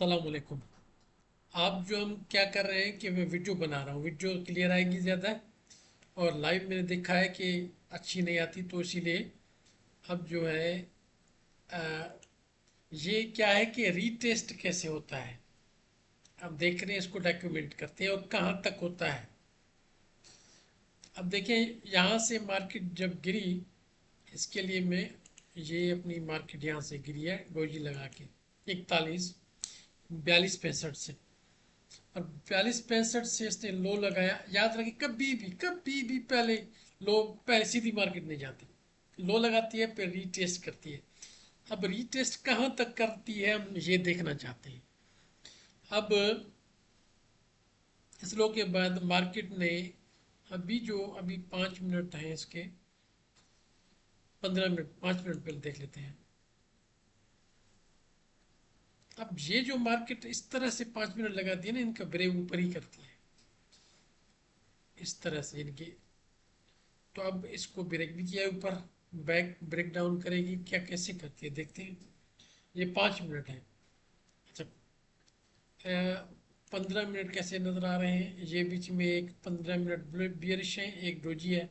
सलामकुम। आप जो हम क्या कर रहे हैं कि मैं वीडियो बना रहा हूँ, वीडियो क्लियर आएगी ज़्यादा। और लाइव मैंने देखा है कि अच्छी नहीं आती, तो इसीलिए अब जो है अ, ये क्या है कि रीटेस्ट कैसे होता है। अब देख रहे हैं, इसको डॉक्यूमेंट करते हैं और कहाँ तक होता है। अब देखें, यहाँ से मार्केट जब गिरी, इसके लिए मैं ये अपनी मार्केट यहाँ से गिरी है डोजी लगा के 41 42 65 से। और 42 65 से इसने लो लगाया। याद रखिए, कभी भी पहले लो, पहले सीधी मार्केट नहीं जाती, लो लगाती है फिर रीटेस्ट करती है। अब रीटेस्ट कहाँ तक करती है हम ये देखना चाहते हैं। अब इस लो के बाद मार्केट ने अभी 5 मिनट हैं इसके, 15 मिनट, 5 मिनट पहले देख लेते हैं। अब ये जो मार्केट इस तरह से 5 मिनट लगाती है ना, इनका ब्रेक ऊपर ही करती है इस तरह से इनकी। तो अब इसको ब्रेक भी किया ऊपर, बैक ब्रेक डाउन करेगी क्या, कैसे करती है देखते हैं। ये 5 मिनट है। अच्छा, 15 मिनट कैसे नजर आ रहे हैं, ये बीच में एक 15 मिनट बियरिश है, एक डोजी है।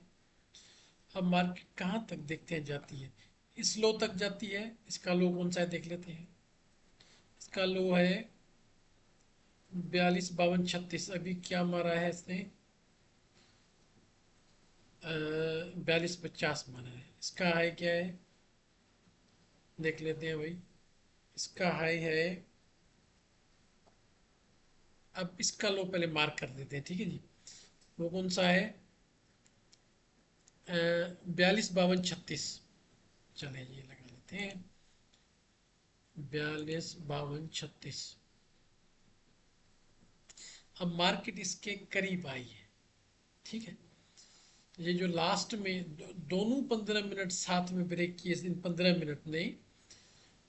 अब मार्केट कहाँ तक देखते हैं जाती है। इस लो तक जाती है। इसका लो कौन सा है देख लेते हैं। इसका लो है 42 52 36। अभी क्या मारा है इसने, 42 50 मारा है। इसका हाई क्या है देख लेते हैं भाई। इसका हाई है, अब इसका लो पहले मार्क कर देते हैं, ठीक है जी। वो कौन सा है, 42 52 36। चले ये लगा लेते हैं, 42 52 36। अब मार्केट इसके करीब आई है, ठीक है। ये जो लास्ट में दोनों 15 मिनट साथ में ब्रेक किए इन 15 मिनट ने,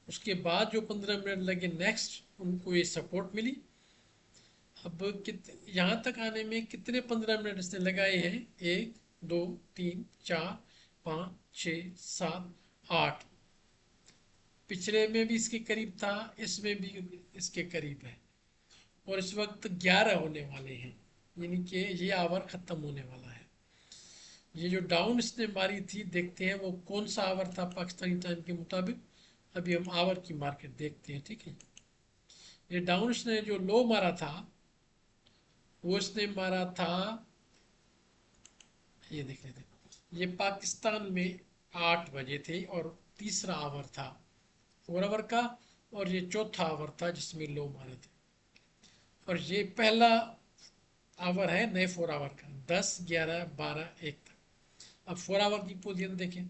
उसके बाद जो 15 मिनट लगे नेक्स्ट उनको ये सपोर्ट मिली। अब यहाँ तक आने में कितने 15 मिनट इसने लगाए हैं, 1 2 3 4 5 6 7 8। पिछले में भी इसके करीब था, इसमें भी इसके करीब है। और इस वक्त 11 होने वाले हैं, यानी कि ये आवर खत्म होने वाला है। ये जो डाउन इसने मारी थी, देखते हैं वो कौन सा आवर था पाकिस्तानी टाइम के मुताबिक। अभी हम आवर की मार्केट देखते हैं, ठीक है। ये डाउन इसने जो लो मारा था, वो इसने मारा था, ये देख लेते हैं। ये पाकिस्तान में 8 बजे थे और तीसरा आवर था 4 आवर का। और ये चौथा आवर था जिसमें लो मारे थे। और ये पहला आवर है नए 4 आवर का, 10 11 12 1 तक। अब 4 आवर की पोजीशन देखें।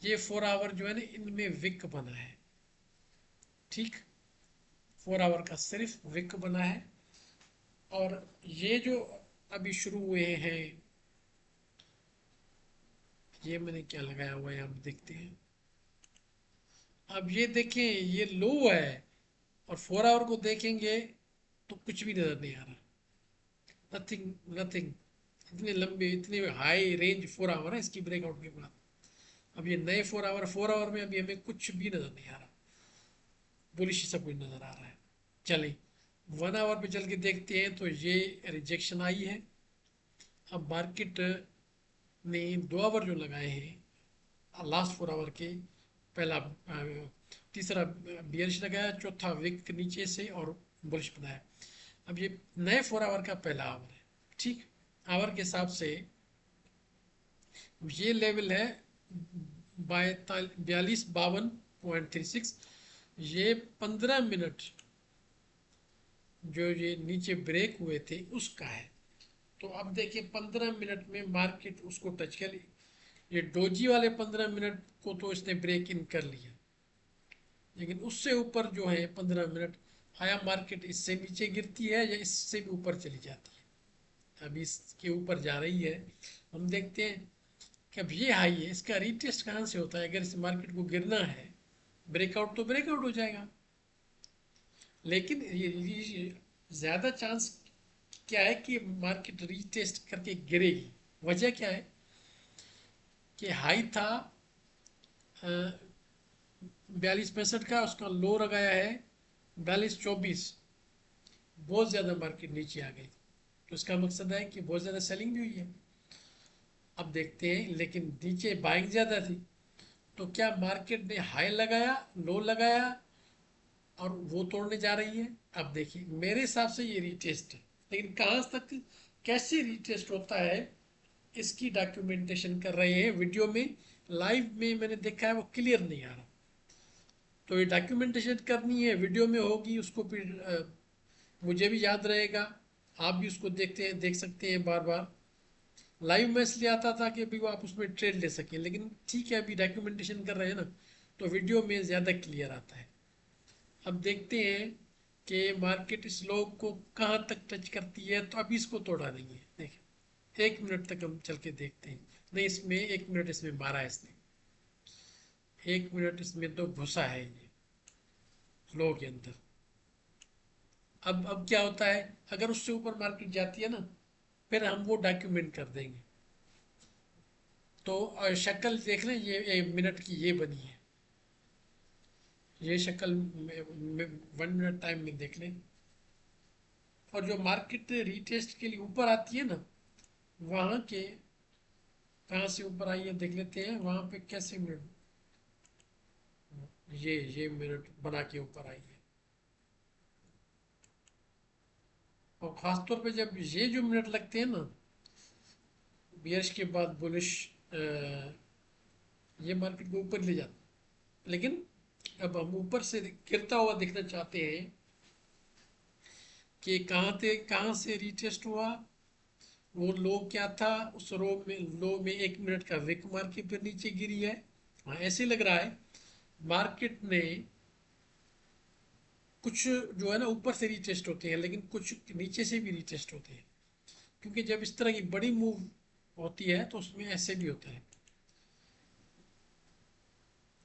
ये 4 आवर जो है ना, इनमें विक बना है, ठीक। 4 आवर का सिर्फ विक बना है। और ये जो अभी शुरू हुए हैं, ये मैंने क्या लगाया हुआ है हम देखते हैं। अब ये देखें, ये लो है। और 4 आवर को देखेंगे तो कुछ भी नजर नहीं आ रहा, नथिंग नथिंग। इतने लंबे, इतने हाई रेंज 4 आवर है इसकी ब्रेकआउट के बाद। अब ये नए 4 आवर में अभी हमें कुछ भी नजर नहीं आ रहा, बुलिश सब कुछ नजर आ रहा है। चलिए 1 आवर पे चल के देखते हैं, तो ये रिजेक्शन आई है। अब मार्केट ने 2 आवर जो लगाए हैं लास्ट 4 आवर के, पहला तीसरा बियरिश लगाया, चौथा विक नीचे से और बुलिश बनाया। अब ये नए 4 आवर का पहला आवर है, ठीक। आवर के हिसाब से ये लेवल है 42 52.36। ये 15 मिनट जो ये नीचे ब्रेक हुए थे उसका है। तो अब देखिए 15 मिनट में मार्केट उसको टच कर ली। ये डोजी वाले 15 मिनट को तो इसने ब्रेक इन कर लिया, लेकिन उससे ऊपर जो है 15 मिनट, आया मार्केट इससे नीचे गिरती है या इससे भी ऊपर चली जाती है। अभी इसके ऊपर जा रही है। हम देखते हैं कि अब ये हाई है, इसका रीटेस्ट कहाँ से होता है। अगर इस मार्केट को गिरना है, ब्रेकआउट तो ब्रेकआउट हो जाएगा, लेकिन ये ज़्यादा चांस क्या है कि मार्केट रीटेस्ट करके गिरेगी। वजह क्या है कि हाई था 42 65 का, उसका लो लगाया है 42-24 बहुत ज़्यादा मार्केट नीचे आ गई, तो इसका मकसद है कि बहुत ज़्यादा सेलिंग भी हुई है। अब देखते हैं, लेकिन नीचे बाइंग ज़्यादा थी, तो क्या मार्केट ने हाई लगाया, लो लगाया और वो तोड़ने जा रही है? अब देखिए, मेरे हिसाब से ये रीटेस्ट है, लेकिन कहाँ तक कैसे रीटेस्ट होता है इसकी डॉक्यूमेंटेशन कर रहे हैं वीडियो में। लाइव में मैंने देखा है वो क्लियर नहीं आ रहा, तो ये डॉक्यूमेंटेशन करनी है, वीडियो में होगी, उसको फिर मुझे भी याद रहेगा, आप भी उसको देखते हैं, देख सकते हैं बार बार। लाइव में इसलिए आता था कि अभी वो आप उसमें ट्रेड ले सकें, लेकिन ठीक है अभी डॉक्यूमेंटेशन कर रहे हैं ना, तो वीडियो में ज़्यादा क्लियर आता है। अब देखते हैं कि मार्केट इस लो को कहाँ तक टच करती है, तो अभी इसको तोड़ा नहीं है। देखिए 1 मिनट तक हम चल के देखते हैं। नहीं, इसमें 1 मिनट इसमें मारा है इसने, 1 मिनट इसमें तो घुसा है ये लो के अंदर। अब क्या होता है, अगर उससे ऊपर मार्केट जाती है ना, फिर हम वो डॉक्यूमेंट कर देंगे। तो शक्ल देख लें, ये 1 मिनट की ये बनी है, ये शक्ल 1 मिनट टाइम में देख लें। और जो मार्केट रीटेस्ट के लिए ऊपर आती है ना, वहाँ के कहाँ से ऊपर आई है देख लेते हैं, वहाँ पे कैसे मिनट, ये मिनट बना के ऊपर आई है। और ख़ास तौर पे जब ये जो मिनट लगते हैं ना, बियर्स के बाद बुलिश, ये मार्केट को ऊपर ले जाता, लेकिन अब हम ऊपर से गिरता हुआ देखना चाहते हैं कि कहाँ से रीटेस्ट हुआ, वो लो क्या था, उस लो में 1 मिनट का विक मार के फिर नीचे गिरी है। हाँ, ऐसे लग रहा है मार्केट ने कुछ जो है ना ऊपर से रीटेस्ट होते हैं, लेकिन कुछ नीचे से भी रीटेस्ट होते हैं, क्योंकि जब इस तरह की बड़ी मूव होती है तो उसमें ऐसे भी होता है।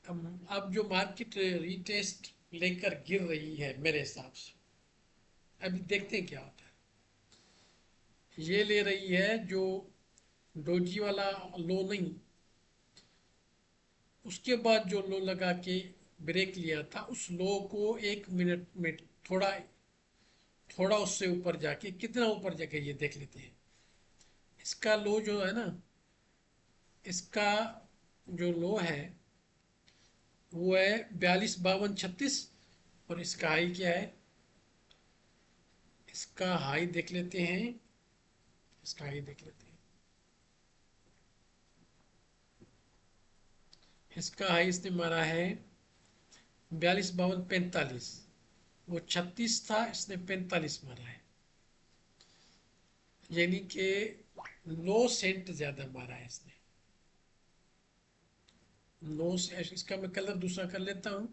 अब जो मार्केट रीटेस्ट लेकर गिर रही है मेरे हिसाब से, अभी देखते हैं क्या होता है। ये ले रही है जो डोजी वाला लो नहीं, उसके बाद जो लो लगा के ब्रेक लिया था, उस लो को 1 मिनट में थोड़ा थोड़ा उससे ऊपर जाके, कितना ऊपर जाके ये देख लेते हैं। इसका लो जो है ना, इसका जो लो है वो है 42-52-36, और इसका हाई क्या है, इसका हाई देख लेते हैं, इसका हाई देख लेते हैं। इसका हाई इसने मारा है 42-52-45, वो 36 था, इसने 45 मारा है, यानी कि 9 सेंट ज्यादा मारा है इसने। 9 सेंट, इसका मैं कलर दूसरा कर लेता हूँ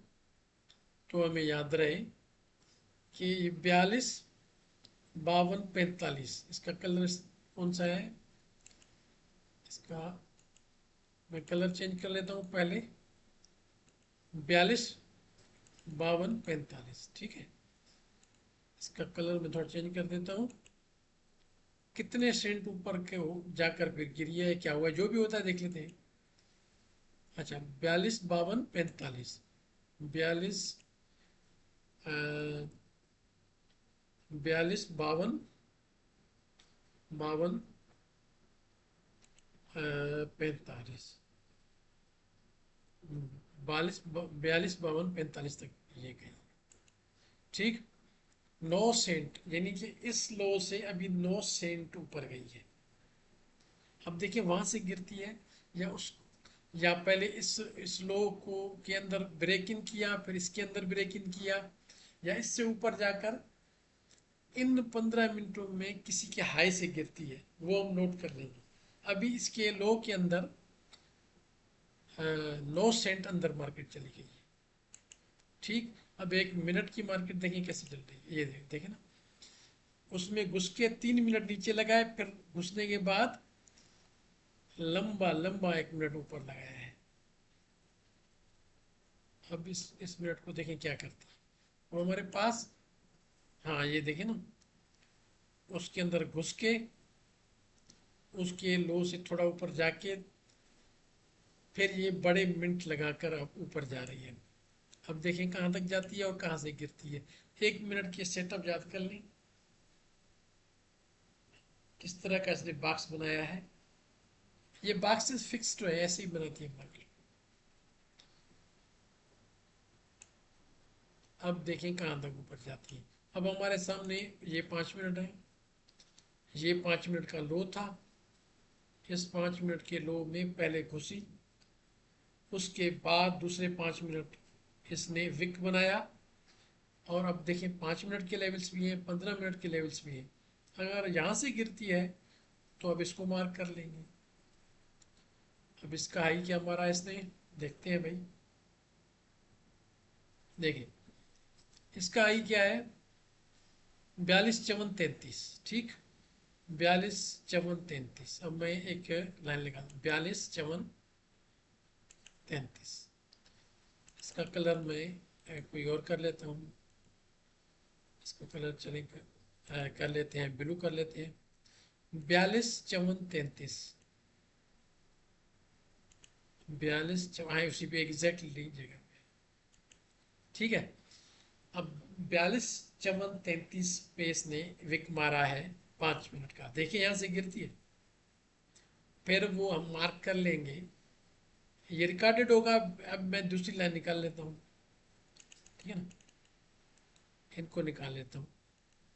तो हमें याद रहे कि 42-52-45, इसका कलर कौन सा है, इसका मैं कलर चेंज कर लेता हूँ पहले। 42-52-45, ठीक है। इसका कलर मैं थोड़ा चेंज कर देता हूँ। कितने सेंट ऊपर के हो जाकर फिर गिरी है, क्या हुआ, जो भी होता है देख लेते हैं। अच्छा, 42-52-45, 42 42-52-52, 45, 42-52-45 तक ये गई, ठीक। 9 सेंट, यानी कि इस लो से अभी 9 सेंट ऊपर गई है। अब देखिए वहां से गिरती है, या उस या पहले इस लो को के अंदर ब्रेक इन किया, फिर इसके अंदर ब्रेक इन किया, या इससे ऊपर जाकर इन 15 मिनटों में किसी के हाई से गिरती है, वो हम नोट कर लेंगे। अभी इसके लो के अंदर 9 सेंट अंदर मार्केट चली गई है, ठीक। अब 1 मिनट की मार्केट देखें कैसे चल रही है, ये देखें ना, उसमें घुस के 3 मिनट नीचे लगाए, फिर घुसने के बाद लंबा लंबा 1 मिनट ऊपर लगाया है। अब इस मिनट को देखें क्या करती है, वो हमारे पास, हाँ ये देखें ना, उसके अंदर घुस के उसके लो से थोड़ा ऊपर जाके फिर ये बड़े मिनट लगाकर अब ऊपर जा रही है। अब देखें कहाँ तक जाती है और कहाँ से गिरती है। 1 मिनट की सेटअप याद कर लें, किस तरह का इसने बॉक्स बनाया है। ये बॉक्सेस फिक्स्ड है, ऐसे ही बनाती है मार्केट। अब देखें कहाँ तक ऊपर जाती है। अब हमारे सामने ये 5 मिनट है, ये 5 मिनट का लो था। इस 5 मिनट के लो में पहले घुसी, उसके बाद दूसरे 5 मिनट इसने विक बनाया। और अब देखें 5 मिनट के लेवल्स भी हैं, 15 मिनट के लेवल्स भी हैं। अगर यहाँ से गिरती है तो अब इसको मार्क कर लेंगे। अब इसका हाई क्या हमारा इसने, देखते हैं भाई। देखिए इसका हाई क्या है, 42 54 33, ठीक। 42 54 33। अब मैं एक लाइन लगा दूं, 42 54 33। इसका कलर मैं कोई और कर लेता हूँ। इसका कलर चलेगा, कर लेते हैं ब्लू कर लेते हैं। 42 54 33। 42 उसी पे एग्जैक्टली जगह, ठीक है। अब 42 54 33 पे इसने विक मारा है 5 मिनट का। देखिए यहाँ से गिरती है, फिर वो हम मार्क कर लेंगे, ये रिकॉर्डेड होगा। अब मैं दूसरी लाइन निकाल लेता हूँ, ठीक है ना। इनको निकाल लेता हूँ,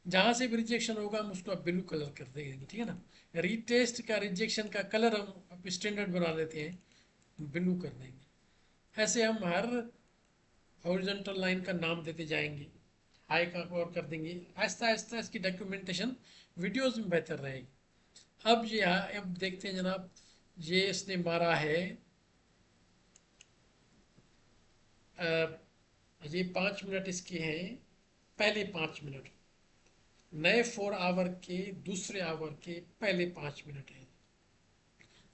जहाँ से भी रिजेक्शन होगा हम उसको अब ब्लू कलर कर देंगे, ठीक है ना। रीटेस्ट का रिजेक्शन का कलर हम अब स्टैंडर्ड बना लेते हैं, ब्लू कर देंगे। ऐसे हम हर हॉरिजॉन्टल लाइन का नाम देते जाएंगे, हाई का और कर देंगे। आहिस्ता आहिस्ता इसकी डॉक्यूमेंटेशन वीडियोस में बेहतर रहेगी। अब ये अब देखते हैं जनाब, ये इसने मारा है ये 5 मिनट इसके हैं, पहले 5 मिनट नए 4 आवर के दूसरे आवर के पहले 5 मिनट हैं,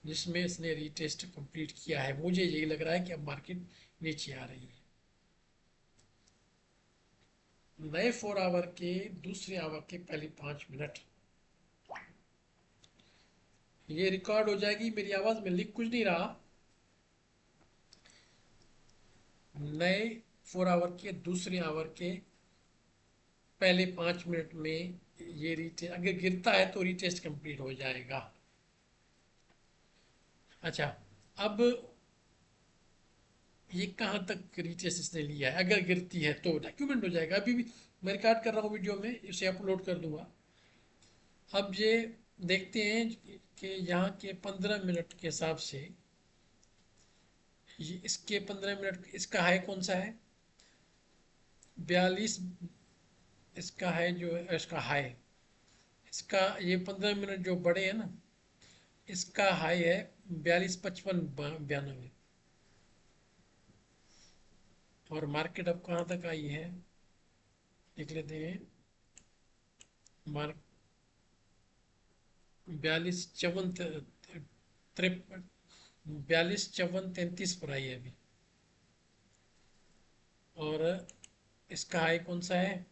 जिसमें इसने रीटेस्ट कंप्लीट किया है। मुझे यही लग रहा है कि अब मार्केट नीचे आ रही है। नए 4 आवर के दूसरे आवर के पहले 5 मिनट, ये रिकॉर्ड हो जाएगी। मेरी आवाज में लिख कुछ नहीं रहा। नए 4 आवर के दूसरे आवर के पहले 5 मिनट में ये रीटेस्ट अगर गिरता है तो रीटेस्ट कंप्लीट हो जाएगा। अच्छा, अब ये कहाँ तक रीटेस्ट इसने लिया है, अगर गिरती है तो डॉक्यूमेंट हो जाएगा। अभी भी मैं रिकॉर्ड कर रहा हूँ वीडियो में, इसे अपलोड कर दूंगा। अब ये देखते हैं कि यहाँ के 15 मिनट के हिसाब से ये इसके 15 मिनट इसका हाई कौन सा है, 42। इसका हाई जो है, इसका हाई, इसका ये 15 मिनट जो बड़े हैं ना, इसका हाई है 42 55 92। और मार्केट अब कहाँ तक आई है देख लेते हैं। मार्क 42 54 43 पर आई है अभी। और इसका हाई कौन सा है,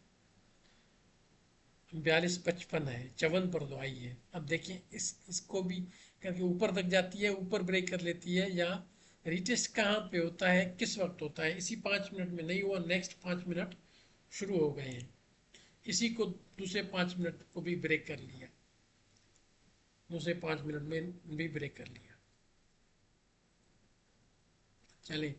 42 55 है, 54 पर तो आई है। अब देखिए इसको भी करके ऊपर तक जाती है, ऊपर ब्रेक कर लेती है, या रिटेस्ट कहाँ पे होता है, किस वक्त होता है, इसी 5 मिनट में नहीं हुआ, नेक्स्ट 5 मिनट शुरू हो गए हैं, इसी को दूसरे 5 मिनट को भी ब्रेक कर लिया, दूसरे 5 मिनट में भी ब्रेक कर लिया। चलिए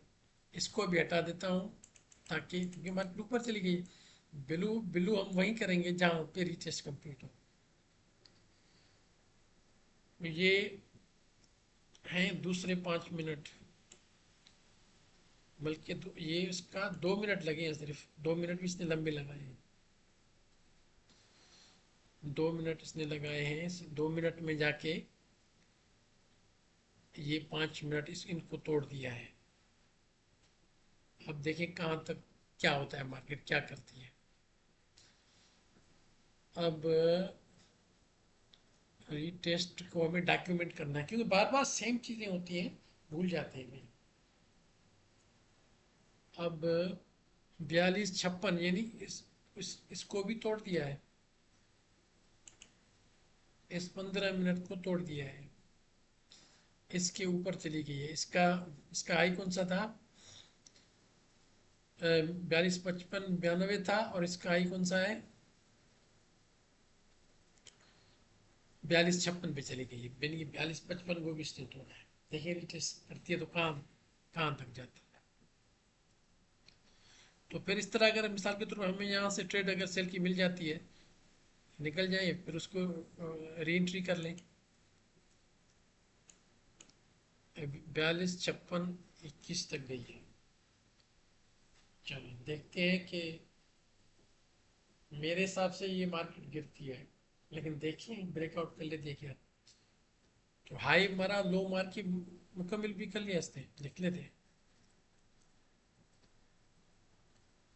इसको भी हटा देता हूँ, ताकि क्योंकि हमारी ऊपर चली गई। ब्लू ब्लू हम वहीं करेंगे जहाँ पे रिटेस्ट कंप्लीट हो। ये हैं दूसरे 5 मिनट, बल्कि ये इसका 2 मिनट लगे हैं, सिर्फ 2 मिनट भी इसने लंबे लगाए हैं। 2 मिनट इसने लगाए हैं, इस 2 मिनट में जाके ये 5 मिनट इनको तोड़ दिया है। अब देखें कहाँ तक क्या होता है, मार्केट क्या करती है। अब रीटेस्ट को हमें डॉक्यूमेंट करना है, क्योंकि बार बार सेम चीज़ें होती हैं, भूल जाते हैं। अब 42 56 यानी इसको भी तोड़ दिया है, इस 15 मिनट को तोड़ दिया है, इसके ऊपर चली गई है। इसका इसका हाई कौन सा था, 42.55 92 था, और इसका हाई कौन सा है? 42.56 पे चली गई है। यानी कि 42.55 वो भी स्टेट हो रहा है। देखिए रिटेस्ट करती है तो कहाँ कहाँ तक जाता है। तो फिर इस तरह अगर मिसाल के तौर पर हमें यहाँ से ट्रेड अगर सेल की मिल जाती है, निकल जाए, फिर उसको री एंट्री कर लें। 42.56 21 तक गई है। चलो देखते हैं कि मेरे हिसाब से ये मार्केट गिरती है, लेकिन देखिए ब्रेकआउट कर ले, देखिए तो हाई मारा, लो मार की मुकम्मल भी कर लिया इसने, देख लेते हैं।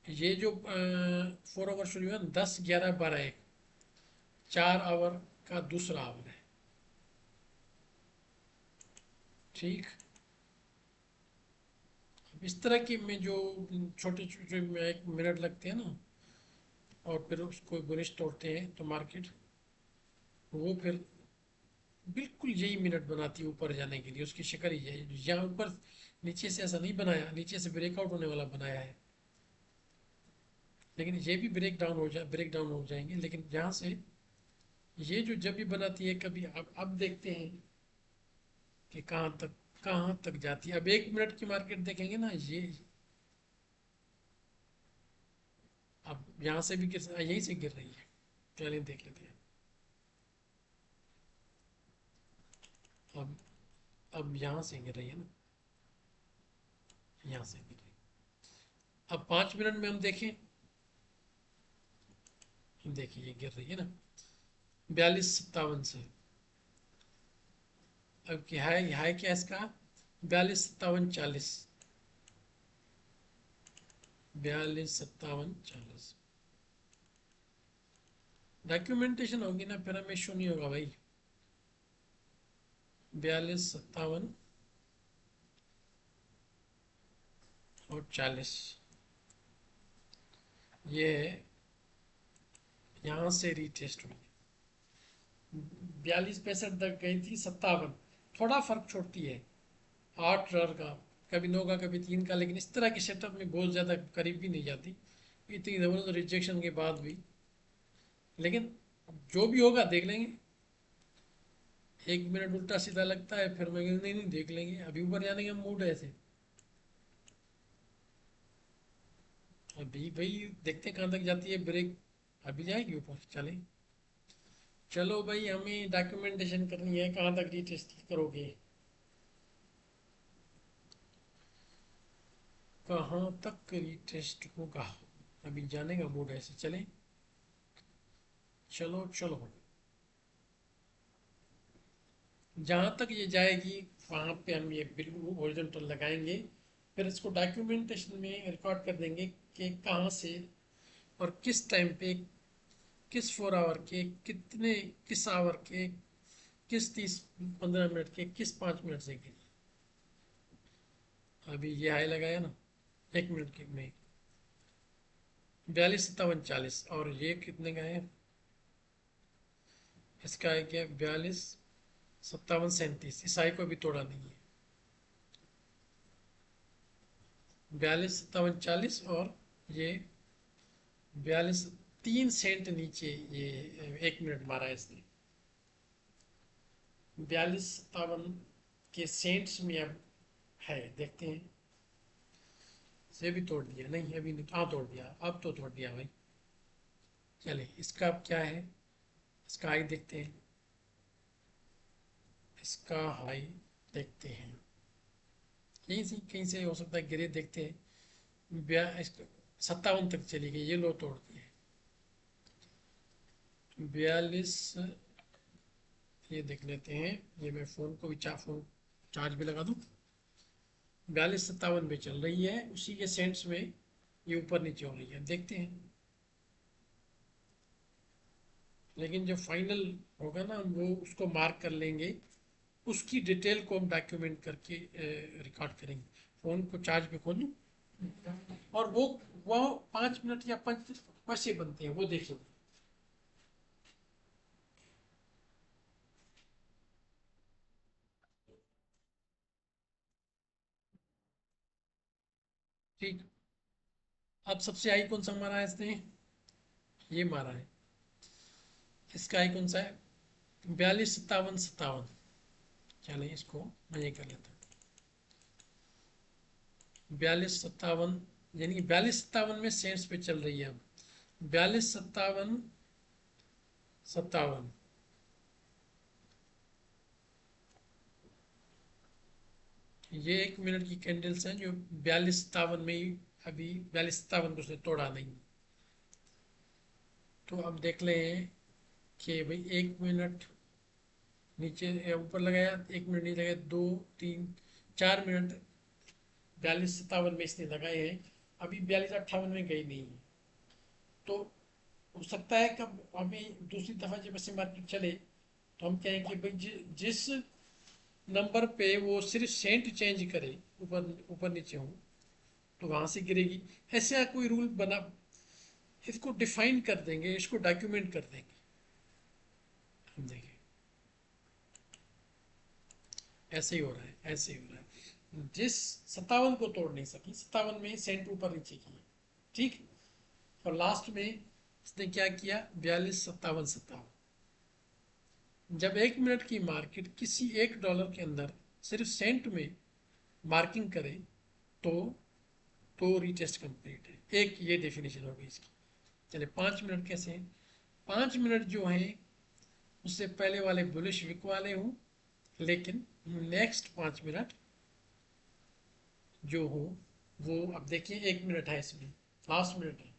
ये जो 4 आवर शुरू हुआ, 10 11 12 1, 4 आवर का दूसरा आवर है। ठीक, अब इस तरह की में जो छोटे छोटे में 1 मिनट लगते हैं ना, और फिर उसको बुलिश तोड़ते हैं तो मार्केट वो फिर बिल्कुल यही मिनट बनाती है ऊपर जाने के लिए। उसकी शक्ल ही है, यहाँ ऊपर नीचे से ऐसा नहीं बनाया, नीचे से ब्रेकआउट होने वाला बनाया है। लेकिन ये भी ब्रेक डाउन हो जाएंगे, लेकिन यहाँ से ये जो जब भी बनाती है कभी, अब देखते हैं कि कहाँ तक जाती है। अब 1 मिनट की मार्केट देखेंगे ना, ये अब यहाँ से भी यहीं से गिर रही है। चलिए देख लेते हैं। अब अब यहाँ से गिर रही है ना, यहाँ से गिर रही है। अब 5 मिनट में हम देखें, देखिए ये गिर रही है ना 42.57 से। अब क्या है, हाई क्या है इसका? 42.57 40, 42.57 40। डॉक्यूमेंटेशन होगी ना, फिर हमें इशू नहीं होगा भाई। 42.57 और 40, ये यहाँ से रीटेस्ट हुई। 42 65 तक गई थी, 57, थोड़ा फर्क छोड़ती है, 8 डॉलर का, कभी 9 का, कभी 3 का, लेकिन इस तरह के सेटअप में बहुत ज़्यादा करीब भी नहीं जाती इतनी ज़बरदस्त रिजेक्शन के बाद भी। लेकिन जो भी होगा देख लेंगे। 1 मिनट उल्टा सीधा लगता है, फिर मैं नहीं नहीं देख लेंगे, अभी ऊपर जाने का मूड है ऐसे। अभी भाई देखते हैं कहाँ तक जाती है ब्रेक। अभी जाएगी ऊपर, चले। चलो भाई, हमें डॉक्यूमेंटेशन करनी है, कहाँ तक रीटेस्ट करोगे? कहाँ तक रीटेस्ट होगा? अभी जाने का मूड है ऐसे, चले। चलो चलो, जहाँ तक ये जाएगी वहाँ पे हम ये बिल्कुल हॉरिजॉन्टल लगाएंगे। फिर इसको डॉक्यूमेंटेशन में रिकॉर्ड कर देंगे कि कहाँ से और किस टाइम पे, किस 4 आवर के, किस आवर के, किस 30 15 मिनट के, किस 5 मिनट से गिरी। अभी ये हाई लगाया ना 1 मिनट के में, 42.57 40, और ये कितने का है? इसका है क्या? 42.57 37, इस हाई को भी तोड़ा नहीं है। 42.57 40, और ये 42 3 सेंट नीचे, ये 1 मिनट मारा है इसने। 42.57 के सेंट्स में अब है, देखते हैं। से भी तोड़ दिया? नहीं अभी नहीं, हाँ तोड़ दिया, अब तो तोड़ दिया भाई। चलिए इसका अब क्या है, इसका हाई देखते हैं। इसका हाई देखते हैं, कहीं से हो सकता है गिरे, देखते हैं। 57 तक चली गई, ये लो तोड़ दिए। 42, ये देख लेते हैं। ये मैं फ़ोन को भी फ़ोन चार्ज भी लगा दूँ। 42.57 पे चल रही है, उसी के सेंट्स में ये ऊपर नीचे हो रही है, देखते हैं। लेकिन जो फाइनल होगा ना, हम वो उसको मार्क कर लेंगे, उसकी डिटेल को हम डॉक्यूमेंट करके रिकॉर्ड करेंगे। फ़ोन को चार्ज पे खोलूँ, और वो 5 मिनट या 5 कैसे बनते हैं वो देखेंगे। ठीक। अब सबसे हाई कौन सा मारा है इसने, ये मारा है, इसका हाई कौन सा है, 42 57 57। चलिए इसको मैं ये कर लेता हूँ, 42 57, यानी कि 42 57 में सेंट्स पे चल रही है अब, 42 57 57। ये 1 मिनट की कैंडल्स हैं जो 42 57 में ही, अभी 42 57 को उसने तोड़ा नहीं। तो अब देख लें कि भाई 1 मिनट नीचे ऊपर लगाया, 1 मिनट नीचे लगाया, 2 3 4 मिनट 42 57 में इसने लगाए हैं, अभी 42 58 में गई नहीं है। तो हो सकता है कि हमें दूसरी दफा जब ऐसे मार्केट चले तो हम कहें कि भाई जिस नंबर पे वो सिर्फ सेंट चेंज करे, ऊपर ऊपर नीचे हो, तो वहां से गिरेगी। ऐसा कोई रूल बना, इसको डिफाइन कर देंगे, इसको डॉक्यूमेंट कर देंगे। हम देखें ऐसे ही हो रहा है, ऐसे ही हो रहा है, जिस 57 को तोड़ नहीं सकी, 57 में सेंट ऊपर नीचे की, ठीक। और लास्ट में इसने क्या किया, 42 57 57। जब 1 मिनट की मार्केट किसी $1 के अंदर सिर्फ सेंट में मार्किंग करे, तो रीटेस्ट कंप्लीट है। एक ये डेफिनेशन होगी इसकी। चले 5 मिनट कैसे हैं, 5 मिनट जो हैं उससे पहले वाले बुलिश विक वाले हों, लेकिन नेक्स्ट 5 मिनट जो हो वो, अब देखिए 1 मिनट है इसमें, लास्ट मिनट है,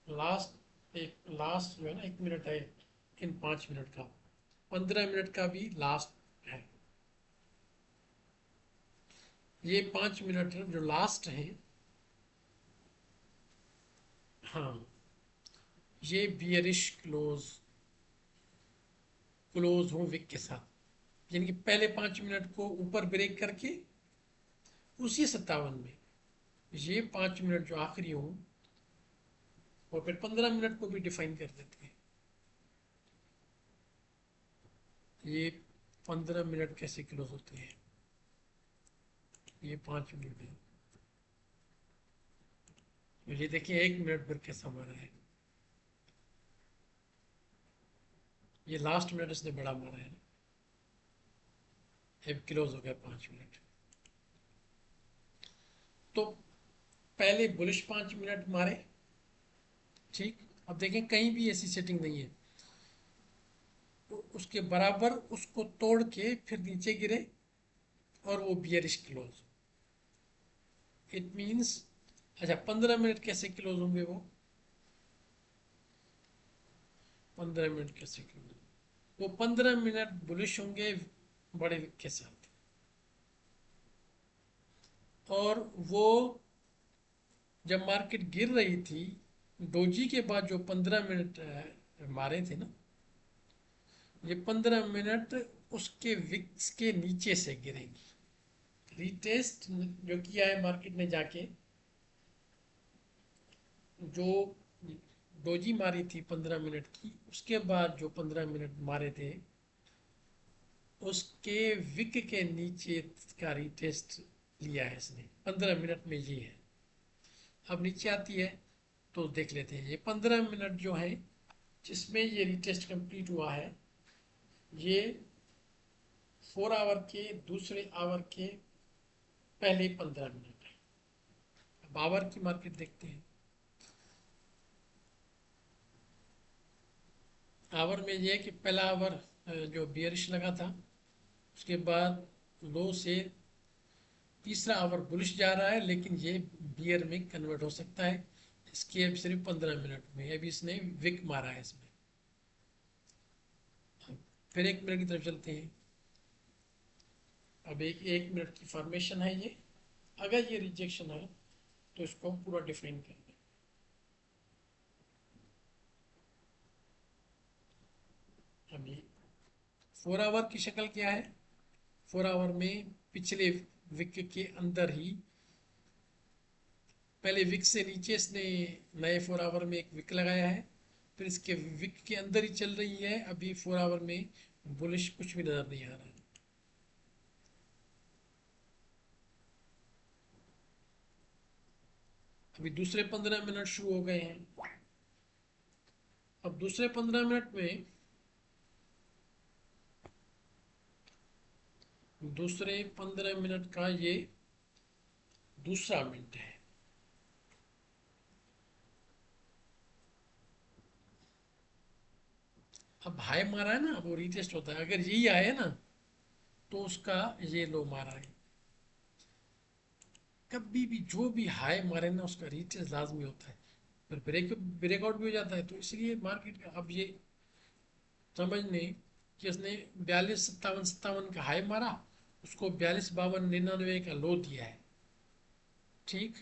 लास्ट जो है ना 1 मिनट है इन 5 मिनट का, 15 मिनट का भी लास्ट है। ये 5 मिनट जो लास्ट है, हाँ, ये बियरिश क्लोज हो विक के साथ, यानी कि पहले 5 मिनट को ऊपर ब्रेक करके उसी 57 में ये 5 मिनट जो आखिरी हो, और फिर 15 मिनट को भी डिफाइन कर देते हैं। ये 15 मिनट कैसे क्लोज होते हैं, ये 5 मिनट है, तो ये देखिए 1 मिनट फिर कैसा मारा है, ये लास्ट मिनट इसने बड़ा मारा है, अब क्लोज हो गया 5 मिनट। तो पहले बुलिश 5 मिनट मारे, ठीक। अब देखें कहीं भी ऐसी सेटिंग नहीं है, तो उसके बराबर उसको तोड़ के फिर नीचे गिरे और वो बियरिश क्लोज, इट मीन्स, अच्छा 15 मिनट कैसे क्लोज होंगे वो 15 मिनट कैसे क्लोज, वो 15 मिनट बुलिश होंगे बड़े विक के साथ, और वो जब मार्केट गिर रही थी डोजी के बाद जो 15 मिनट मारे थे ना, ये 15 मिनट उसके विक्स के नीचे से गिरेंगी। रीटेस्ट जो किया है मार्केट ने जाके, जो डोजी मारी थी 15 मिनट की, उसके बाद जो 15 मिनट मारे थे उसके विक के नीचे का रीटेस्ट लिया है इसने 15 मिनट में, ये है। अब नीचे आती है तो देख लेते हैं, ये 15 मिनट जो है जिसमें ये रीटेस्ट कंप्लीट हुआ है, ये 4 आवर के दूसरे आवर के पहले 15 मिनट है। अब आवर की मार्केट देखते हैं, आवर में ये है कि पहला आवर जो बियरिश लगा था, उसके बाद लो से तीसरा आवर बुलिश जा रहा है, लेकिन ये बियर में कन्वर्ट हो सकता है। इसके अब सिर्फ 15 मिनट में अभी इसने विक मारा है इसमें। फिर 1 मिनट की तरफ चलते हैं, अब एक मिनट की फॉर्मेशन है ये, अगर ये रिजेक्शन है तो इसको हम पूरा डिफाइन करेंगे। अभी 4 आवर की शक्ल क्या है, 4 आवर में पिछले विक के अंदर ही, पहले विक से नीचे इसने नए 4 आवर में एक विक लगाया है, फिर इसके विक के अंदर ही चल रही है, अभी 4 आवर में बुलिश कुछ भी नजर नहीं आ रहा है। अभी दूसरे 15 मिनट शुरू हो गए हैं। अब दूसरे 15 मिनट में, दूसरे 15 मिनट का ये दूसरा मिनट है। अब हाई मारा है ना, वो रीटेस्ट होता है। अगर यही आए ना तो उसका ये लो मारा है। कभी भी जो भी हाई मारे ना उसका रीटेस्ट लाजमी होता है। फिर ब्रेकआउट भी हो जाता है। तो इसलिए मार्केट का अब ये समझ लें कि उसने 42 57 57 का हाई मारा, उसको 42 52 99 का लो दिया है। ठीक,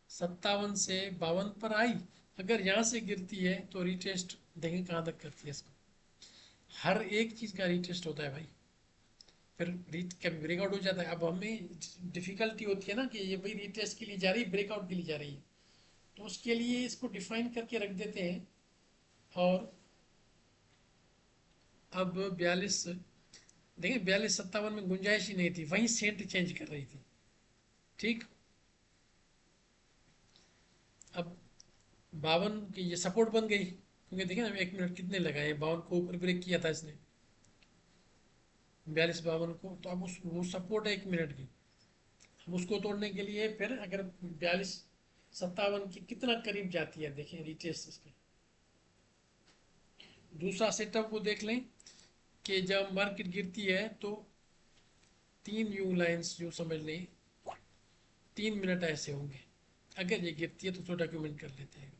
57 से 52 पर आई। अगर यहाँ से गिरती है तो रीटेस्ट देखें कहाँ तक करती है इसको। हर एक चीज़ का रीटेस्ट होता है भाई। फिर रीट कभी ब्रेकआउट हो जाता है। अब हमें डिफिकल्टी होती है ना कि ये भाई रीटेस्ट के लिए जा रही है, ब्रेकआउट के लिए जा रही है। तो उसके लिए इसको डिफाइन करके रख देते हैं। और अब 42, देखिए 42 57 में गुंजाइश ही नहीं थी, वहीं सेंट चेंज कर रही थी। ठीक, अब 52 की ये सपोर्ट बन गई, क्योंकि देखिए ना 1 मिनट कितने लगाए, 52 को ऊपर ब्रेक किया था इसने, 42 52 को। तो अब उस वो सपोर्ट है 1 मिनट की। अब उसको तोड़ने के लिए फिर अगर 42 57 की कितना करीब जाती है, देखें रिटेस्ट इसका। दूसरा सेटअप को देख लें कि जब मार्केट गिरती है तो 3 यू लाइंस जो समझ लें, 3 मिनट ऐसे होंगे। अगर ये गिरती है तो डॉक्यूमेंट कर लेते हैं।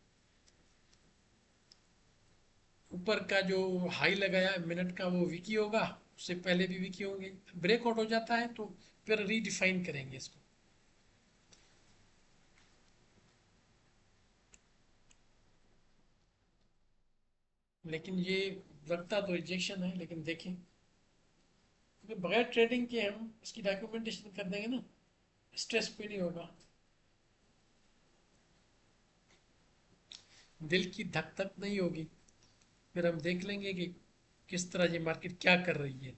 ऊपर का जो हाई लगाया मिनट का वो विकी होगा, उससे पहले भी विकी होंगे। ब्रेकआउट हो जाता है तो फिर रीडिफाइन करेंगे इसको। लेकिन ये लगता तो रिजेक्शन है, लेकिन देखें, क्योंकि बगैर ट्रेडिंग के हम इसकी डॉक्यूमेंटेशन कर देंगे ना, स्ट्रेस भी नहीं होगा। दिल की धक धक नहीं होगी। फिर हम देख लेंगे कि किस तरह ये मार्केट क्या कर रही है।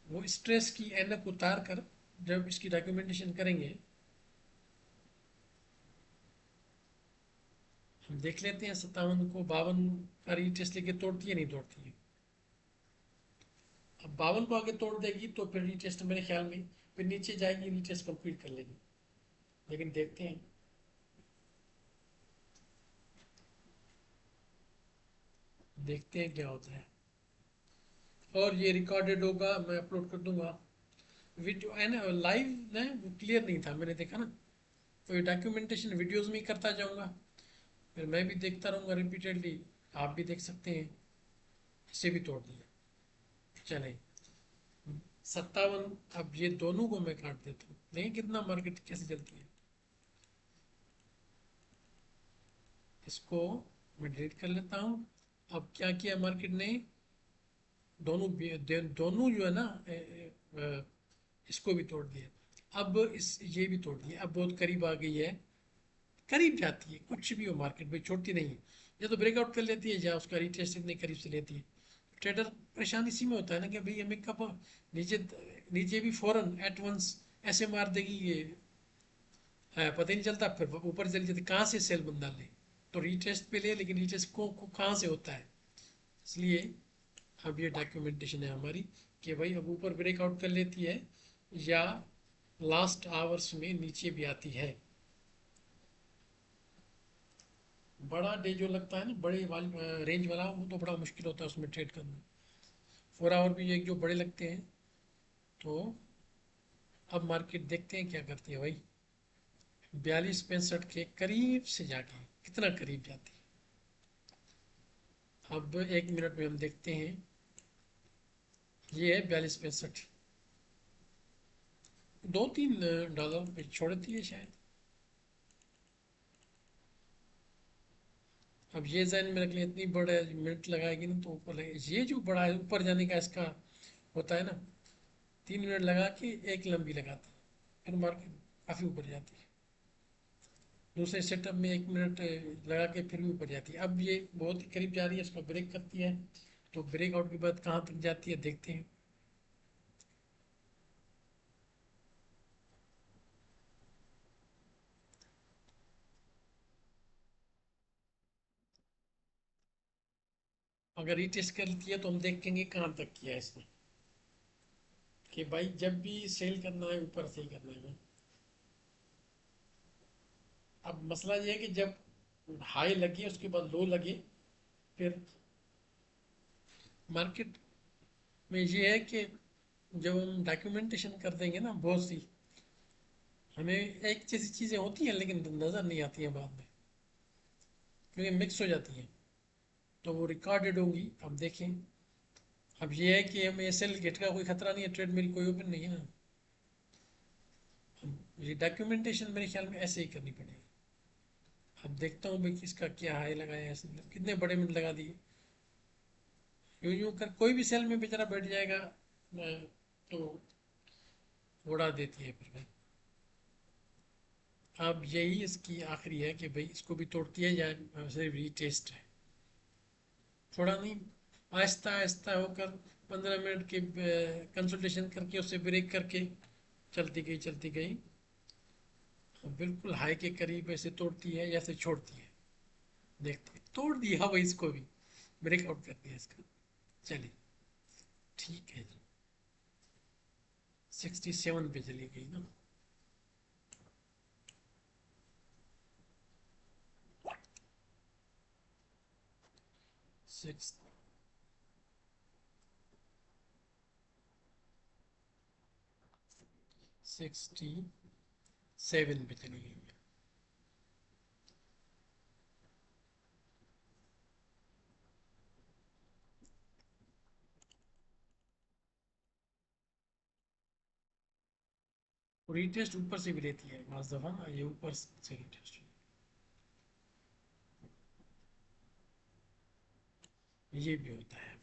वो स्ट्रेस की ऐनक उतार कर जब इसकी डॉक्यूमेंटेशन करेंगे, हम देख लेते हैं 57 को 52 का रीटेस्ट लेके तोड़ती है नहीं तोड़ती है। अब 52 को आगे तोड़ देगी तो फिर रीटेस्ट मेरे ख्याल में फिर नीचे जाएगी, रीटेस्ट कंप्लीट कर लेगी। लेकिन देखते हैं, देखते हैं क्या होता है। और ये रिकॉर्डेड होगा, मैं अपलोड कर दूंगा। वीडियो है ना, लाइव ना वो क्लियर नहीं था, मैंने देखा ना। तो ये डॉक्यूमेंटेशन वीडियोस में ही करता जाऊंगा, फिर मैं भी देखता रहूंगा रिपीटेडली। आप भी देख सकते हैं। इसे भी तोड़ दिया। चले 57। अब ये दोनों को मैं काट देता हूँ, नहीं कितना मार्केट कैसे चलती है। इसको मैं डिलीट कर लेता हूँ। अब क्या किया मार्केट ने, दोनों जो है ना इसको भी तोड़ दिया। अब इस ये भी तोड़ दिया। अब बहुत करीब आ गई है, करीब जाती है। कुछ भी हो मार्केट में छोड़ती नहीं है। या तो ब्रेकआउट कर लेती है या उसका रिटेस्ट इतने करीब से लेती है। ट्रेडर परेशान इसी में होता है ना कि भाई हमें कब नीचे, नीचे भी फौरन एट वंस ऐसे मार देगी ये, पता ही नहीं चलता। फिर ऊपर चली जाती, कहाँ से सेल बंदा ले। तो रीटेस्ट पे ले, लेकिन रीटेस्ट को कहाँ से होता है। इसलिए अब ये डॉक्यूमेंटेशन है हमारी कि भाई अब ऊपर ब्रेकआउट कर लेती है या लास्ट आवर्स में नीचे भी आती है। बड़ा डे जो लगता है ना, बड़े वाली रेंज वाला, वो तो बड़ा मुश्किल होता है उसमें ट्रेड करना। 4 आवर भी एक जो बड़े लगते हैं। तो अब मार्केट देखते हैं क्या करती है भाई। 42 65 के करीब से जाके कितना करीब जाती है। अब 1 मिनट में हम देखते हैं। ये है 42 65, 2 3 डॉलर पे छोड़ती है शायद। अब ये जहन में रख लिया, इतनी बड़ा मिनट लगाएगी ना तो ऊपर लगेगा। ये जो बड़ा है ऊपर जाने का इसका होता है ना, 3 मिनट लगा के एक लंबी लगाती है, फिर मार्केट काफ़ी ऊपर जाती है। दूसरे सेटअप में 1 मिनट लगा के फिर भी ऊपर जाती है। अब ये बहुत ही करीब जा रही है, इसको ब्रेक करती है। तो ब्रेकआउट के बाद कहाँ तक जाती है देखते हैं। अगर रीटेस्ट कर लिया तो हम देखेंगे कहाँ तक किया है इसने, कि भाई जब भी सेल करना है ऊपर से ही करना है। अब मसला ये है कि जब हाई लगे उसके बाद लो लगे, फिर मार्केट में ये है कि जब हम डॉक्यूमेंटेशन कर देंगे ना बहुत सी, हमें एक जैसी चीज़ें होती हैं लेकिन नज़र नहीं आती हैं बाद में, क्योंकि मिक्स हो जाती हैं, तो वो रिकॉर्डेड होंगी। अब देखें, अब ये है कि हमें सेल गेट का कोई खतरा नहीं है, ट्रेड मेरी कोई ओपन नहीं है ना। ये डॉक्यूमेंटेशन मेरे ख्याल में ऐसे ही करनी पड़ेगी। अब देखता हूँ भाई किसका क्या हाई लगाया है इसने, कितने बड़े मिनट लगा दिए। यूं यूं कर कोई भी सेल में बेचारा बैठ जाएगा, तो उड़ा देती है फिर भाई। अब यही इसकी आखिरी है कि भाई इसको भी तोड़ती है या सिर्फ रीटेस्ट है। थोड़ा नहीं, आहिस्ता आहिस्ता होकर 15 मिनट के कंसल्टेशन करके उससे ब्रेक करके चलती गई चलती गई, बिल्कुल हाई के करीब ऐसे तोड़ती है या से छोड़ती है। देखते हैं, तोड़ दिया भाई इसको भी, ब्रेकआउट कर दिया इसका। चलिए ठीक है जी, 67 पे चली गई ना। 6 67 पे चली गई। रीटेस्ट ऊपर से भी लेती है बाज़ दफ़ा, ये ऊपर से रीटेस्ट, ये भी होता है।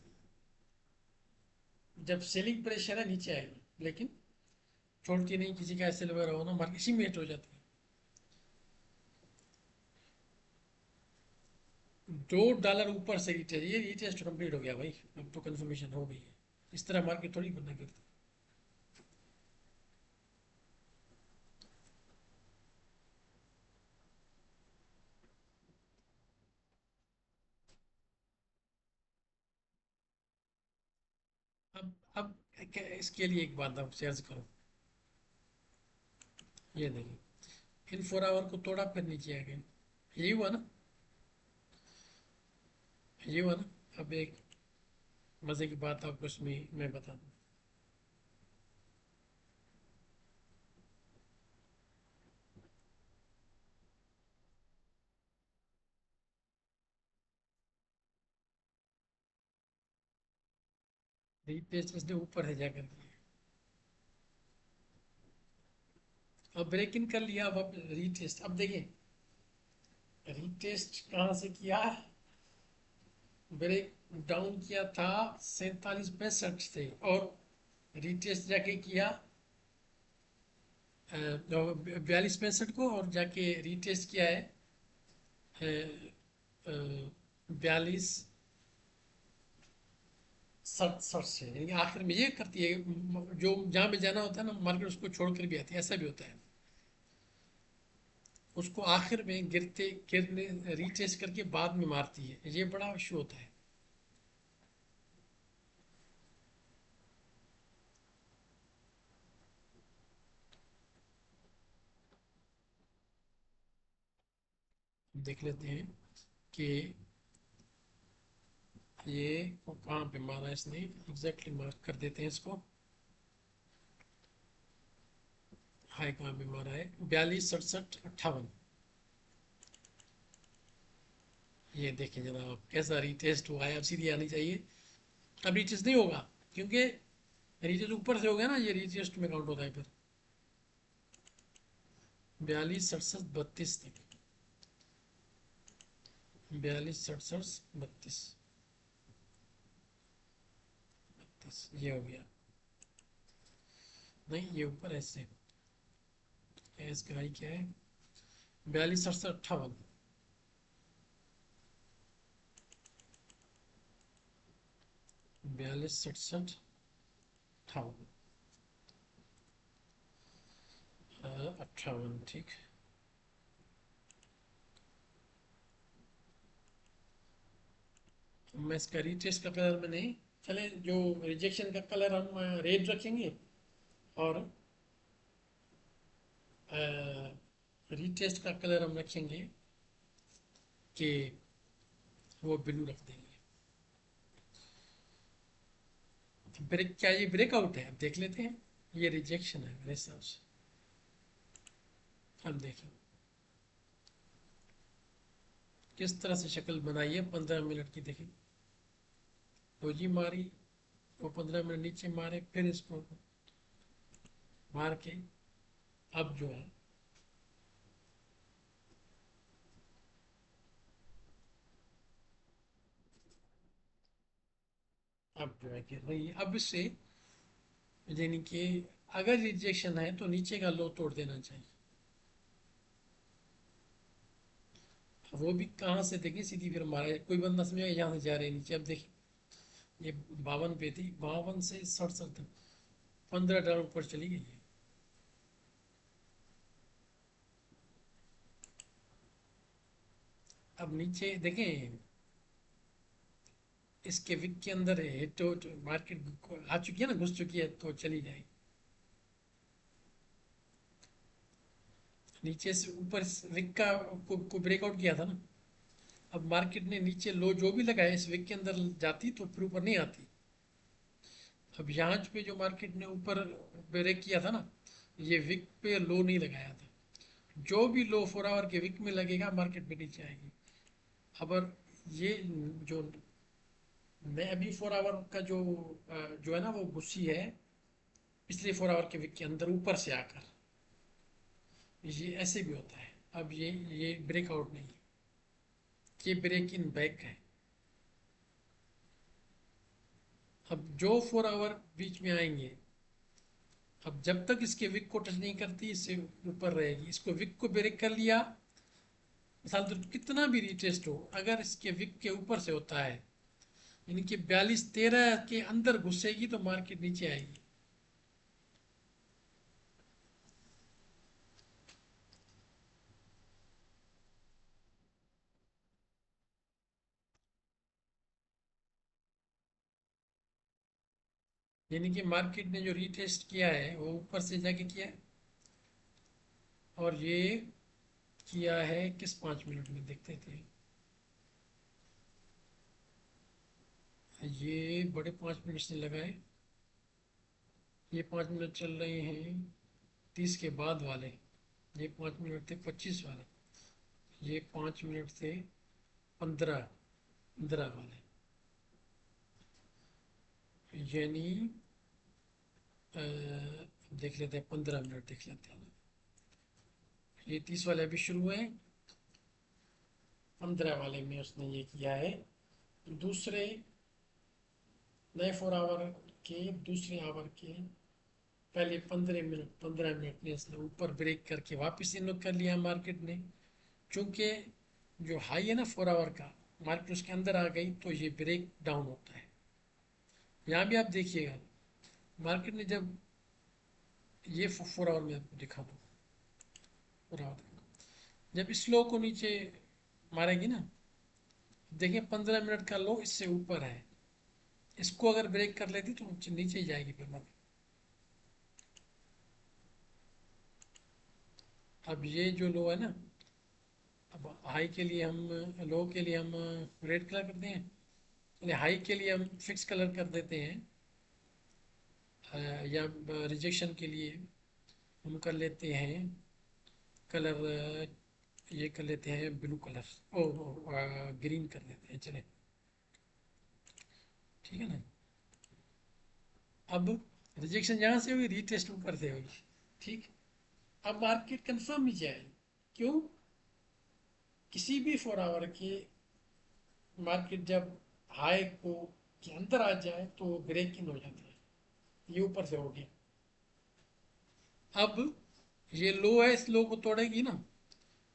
जब सेलिंग प्रेशर है नीचे आएगी, लेकिन छोड़ती नहीं, किसी का ऐसे वगैरह हो ना, मार्केट इसी में हिट हो जाती है। $2 ऊपर से रीटेस्ट, ये रीटेस्ट कंप्लीट हो गया भाई, अब तो कंफर्मेशन हो गई है। इस तरह मार्केट थोड़ी बनना करती। अब इसके लिए एक बात आप शेयर करो, ये देखिए, इन 4 आवर को तोड़ा फिर नीचे आ गए, यही हुआ ना, ये हुआ ना। अब एक मजे की बात आपको इसमें मैं बता दूं, रीटेस्ट इसने ऊपर है जाकर दिए, अब ब्रेक इन कर लिया, अब रीटेस्ट, अब देखिए रीटेस्ट कहाँ से किया, ब्रेक डाउन किया था 47-65 से, और रीटेस्ट जाके किया 42-65 को, और जाके रीटेस्ट किया है 42-67 से, यानी कि आखिर में ये करती है जो जहाँ पे जाना होता है ना मार्केट, उसको छोड़ कर भी आती है, ऐसा भी होता है। उसको आखिर में गिरते गिरने रीटेस्ट करके बाद में मारती है, ये बड़ा इशू होता है। देख लेते हैं कि ये कहाँ पे मारा है इसने, एग्जैक्टली मार्क कर देते हैं इसको। हाई कहाँ पे मारा है, 42-67-58, ये देखें जनाब कैसा रीटेस्ट हुआ है, अब सीधी आनी चाहिए। अब रीटेस्ट नहीं होगा, क्योंकि रीटेस्ट ऊपर से हो गया ना, ये रीटेस्ट में काउंट होता है फिर। 42-67-32 तक, 42-67-32, ये हो गया। नहीं, ये ऊपर ऐसे, इसका हाई क्या है, 42-67-58, 42-67-58, 58, ठीक। मैं इसका रीटेस्ट का कलर में नहीं, चले जो रिजेक्शन का कलर हम रेड रखेंगे, और रीटेस्ट का कलर हम रखेंगे कि वो ब्लू रख देंगे। तो ब्रेक, क्या ये ब्रेकआउट है? अब देख लेते हैं। ये रिजेक्शन है मेरे हिसाब से। अब देखें किस तरह से शक्ल बनाई है 15 मिनट की। देखें, डोजी मारी, वो 15 मिनट नीचे मारे, फिर इसको मार के अब जो है, अब जो है गिर रही है। अब इससे यानी कि अगर रिजेक्शन है तो नीचे का लो तोड़ देना चाहिए। वो भी कहाँ से देखें, सीधी फिर मारा, कोई बंदा समझेगा यहाँ से जा रहे हैं नीचे। अब देखिए ये 52 पे थी, 52 से 67 तक 15 डॉलर ऊपर चली गई है। अब नीचे देखें, इसके विक के अंदर हिट हो तो मार्केट आ चुकी है ना, घुस चुकी है तो चली जाएगी। नीचे से ऊपर विक का को ब्रेकआउट किया था ना। अब मार्केट ने नीचे लो जो भी लगाया इस विक के अंदर जाती तो फिर ऊपर नहीं आती। अब यहाँ पे जो मार्केट ने ऊपर ब्रेक किया था ना, ये विक पे लो नहीं लगाया था। जो भी लो 4 आवर के विक में लगेगा मार्केट में नीचे आएगी। अब और ये जो मैं अभी 4 आवर का जो है ना वो घुसी है पिछले 4 आवर के विक के अंदर ऊपर से आकर। ये ऐसे भी होता है। अब ये ब्रेकआउट नहीं है, ये ब्रेक इन बैक है। अब जो 4 आवर बीच में आएंगे, अब जब तक इसके विक को टच नहीं करती इससे ऊपर रहेगी। इसको विक को ब्रेक कर लिया, मिसाल तो कितना भी रिटेस्ट हो, अगर इसके विक के ऊपर से होता है यानी कि 42-13 के अंदर घुसेगी तो मार्केट नीचे आएगी। यानी कि मार्केट ने जो रीटेस्ट किया है वो ऊपर से जाके किया है, और ये किया है किस 5 मिनट में देखते थे। ये बड़े 5 मिनट से लगाए, ये 5 मिनट चल रहे हैं 30 के बाद वाले, ये 5 मिनट थे 25 वाले, ये 5 मिनट थे 15 वाले। यानी अ, देख लेते हैं, 15 मिनट देख लेते हैं। ये 30 वाले अभी शुरू हुए हैं, 15 वाले में उसने ये किया है। दूसरे नए 4 आवर के दूसरे आवर के पहले 15 मिनट, 15 मिनट में इसने ऊपर ब्रेक करके वापस इन लोग कर लिया मार्केट ने। चूंकि जो हाई है ना 4 आवर का, मार्केट उसके अंदर आ गई तो ये ब्रेक डाउन होता है। यहाँ भी आप देखिएगा, मार्केट ने जब ये 4 आवर में आपको दिखा दो, 4 आवर जब इस लो को नीचे मारेगी ना, देखिए 15 मिनट का लो इससे ऊपर है, इसको अगर ब्रेक कर लेती तो नीचे ही जाएगी फिर मार्केट। अब ये जो लो है ना, अब हाई के लिए हम, लो के लिए हम रेड कलर करते हैं, यानी हाई के लिए हम फिक्स कलर कर देते हैं, या रिजेक्शन के लिए हम कर लेते हैं कलर, ये कर लेते हैं ब्लू कलर, ग्रीन कर लेते हैं, चले ठीक है ना। अब रिजेक्शन जहाँ से हुई रीटेस्ट ऊपर से हुई, ठीक। अब मार्केट कंफर्म ही जाए, क्यों? किसी भी 4 आवर के मार्केट जब हाई को के अंदर आ जाए तो ब्रेक इन हो जाता है। ये ऊपर से हो गया। अब ये लो है, इस लो को तोड़ेगी ना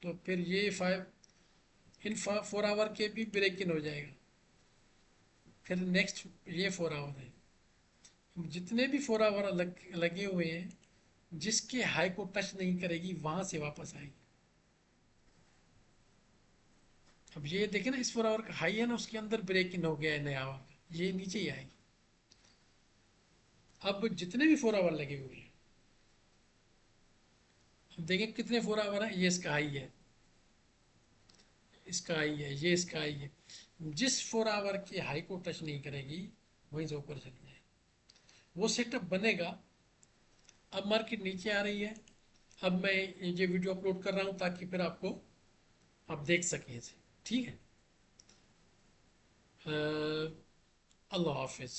तो फिर ये 4 आवर के भी ब्रेक इन हो जाएगा। फिर नेक्स्ट ये 4 आवर है। जितने भी 4 आवर लगे हुए हैं, जिसके हाई को टच नहीं करेगी वहां से वापस आएगी। अब ये देखें ना, इस 4 आवर का हाई है ना, उसके अंदर ब्रेक इन हो गया है नया आवर, ये नीचे ही आएगी। अब जितने भी 4 आवर लगे हुए हैं, अब देखें कितने 4 आवर है, ये इसका हाई है, इसका हाई है, ये इसका हाई है। जिस 4 आवर की हाई को टच नहीं करेगी वहीं से ऊपर चली जाए, वो सेटअप बनेगा। अब मार्केट नीचे आ रही है। अब मैं ये वीडियो अपलोड कर रहा हूँ ताकि फिर आपको, आप देख सकें इसे। ठीक है। अल्लाह हाफिज़।